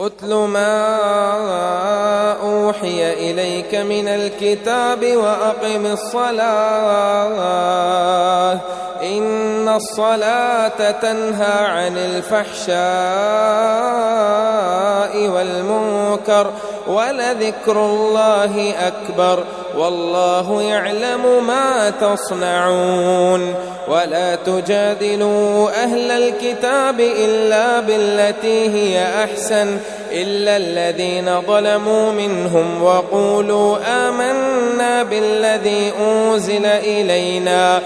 أتل ما أوحي إليك من الكتاب وأقم الصلاة إن الصلاة تنهى عن الفحشاء والمنكر ولذكر الله أكبر والله يعلم ما تصنعون ولا تجادلوا أهل الكتاب إلا بالتي هي أحسن إلا الذين ظلموا منهم وقولوا آمنا بالذي أنزل إلينا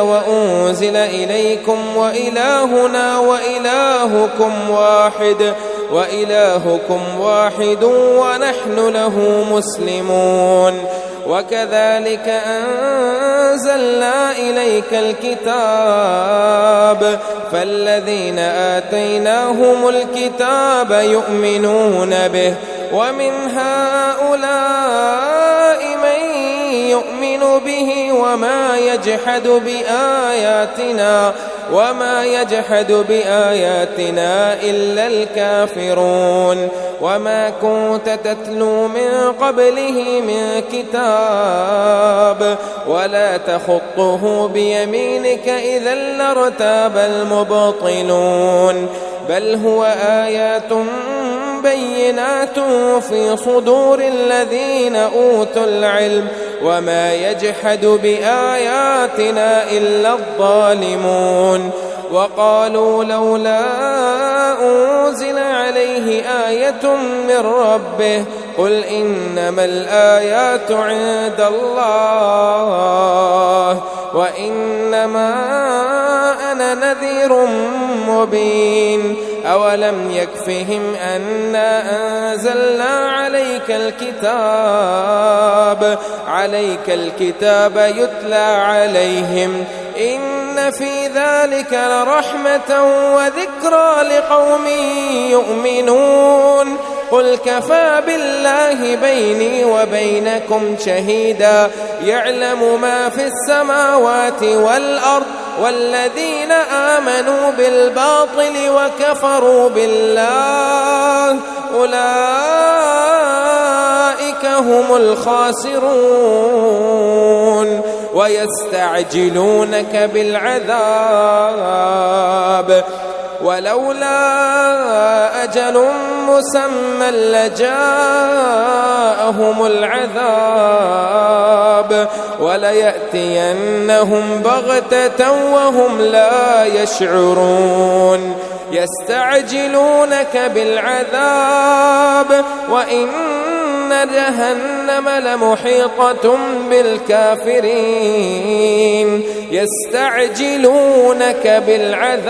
وأنزل إليكم وإلهنا وإلهكم واحد ونحن له مسلمون وكذلك أنزلنا إليك الكتاب فالذين آتيناهم الكتاب يؤمنون به ومن هؤلاء من يؤمن به وما يجحد بآياتنا إلا الكافرون وما كنت تتلو من قبله من كتاب ولا تخطه بيمينك إذا لارتاب المبطلون بل هو آيات بينات في صدور الذين أوتوا العلم وما يجحد بآياتنا إلا الظالمون وقالوا لولا أنزل عليه آية من ربه قل إنما الآيات عند الله وإنما أنا نذير مبين أولم يكفهم أنا أنزلنا عليك الكتاب يتلى عليهم إن في ذلك لرحمة وذكرى لقوم يؤمنون قل كفى بالله بيني وبينكم شهيدا يعلم ما في السماوات والأرض والذين آمنوا بالباطل وكفروا بالله أولئك هم الخاسرون ويستعجلونك بالعذاب ولولا أجل مسمى لجاءهم العذاب وليأتينهم بغتة وهم لا يشعرون يستعجلونك بالعذاب وإن جهنم لمحيطة بالكافرين يستعجلونك بالعذاب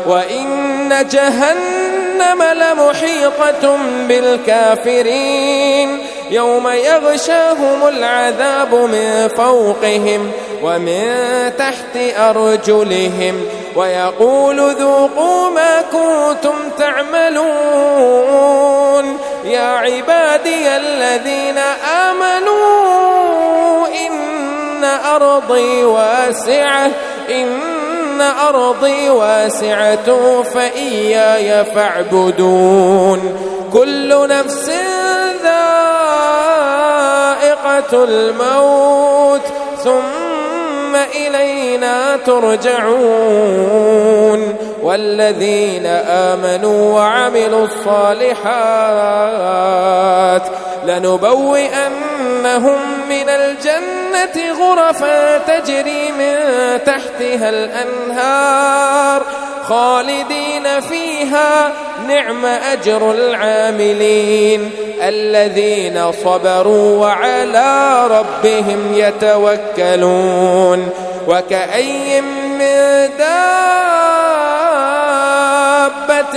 وإن جهنم لمحيطة بالكافرين يوم يغشاهم العذاب من فوقهم ومن تحت أرجلهم ويقول ذوقوا ما كنتم تعملون يا عبادي الذين آمنوا إن أرضي واسعة فإياي فاعبدون كل نفس ذائقة الموت ثم إلينا ترجعون والذين آمنوا وعملوا الصالحات لنبوئنهم من الجنة غرفا تجري من تحتها الأنهار خالدين فيها نعم أجر العاملين الذين صبروا وعلى ربهم يتوكلون وكأي من دابة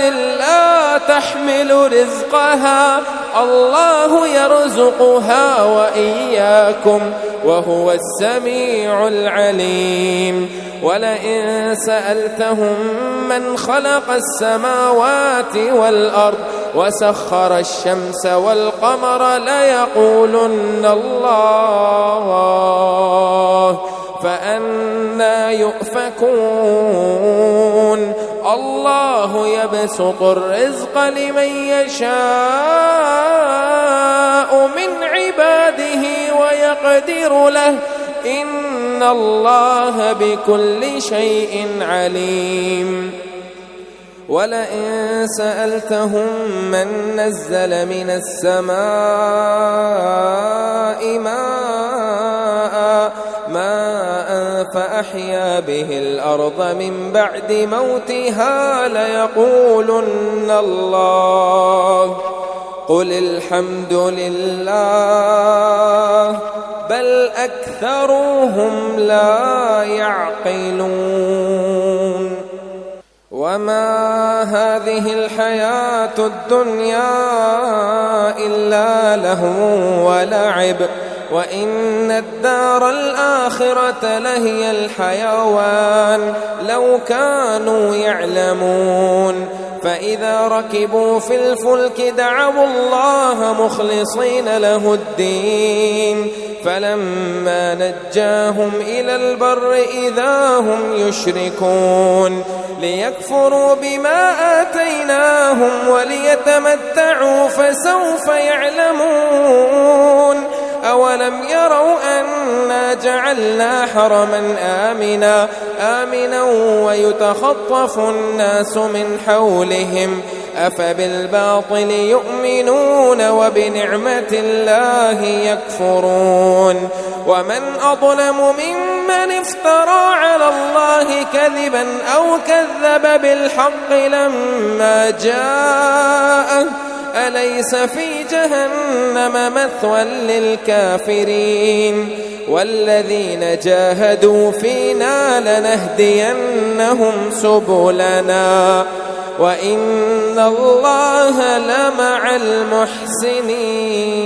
لا تحمل رزقها الله يرزقها وإياكم وهو السميع العليم ولئن سألتهم من خلق السماوات والأرض وسخر الشمس والقمر ليقولن الله فأنى يؤفكون الله يبسط الرزق لمن يشاء من عباده ويقدر له إن الله بكل شيء عليم ولئن سألتهم من نزل من السماء ماء فأحيا به الأرض من بعد موتها ليقولن الله قل الحمد لله بل أكثرهم لا يعقلون وما هذه الحياة الدنيا إلا لهو ولعب وإن الدار الآخرة لهي الحيوان لو كانوا يعلمون فإذا ركبوا في الفلك دعوا الله مخلصين له الدين فلما نجاهم إلى البر إذا هم يشركون ليكفروا بما آتيناهم وليتمتعوا فسوف يعلمون أولم يروا أنا جعلنا حرما آمنا ويتخطف الناس من حولهم أفبالباطل يؤمنون وبنعمة الله يكفرون ومن أظلم ممن افترى على الله كذبا أو كذب بالحق لما جاءه أليس في جهنم مثوى للكافرين والذين جاهدوا فينا لنهدينهم سبلنا وإن الله لمع المحسنين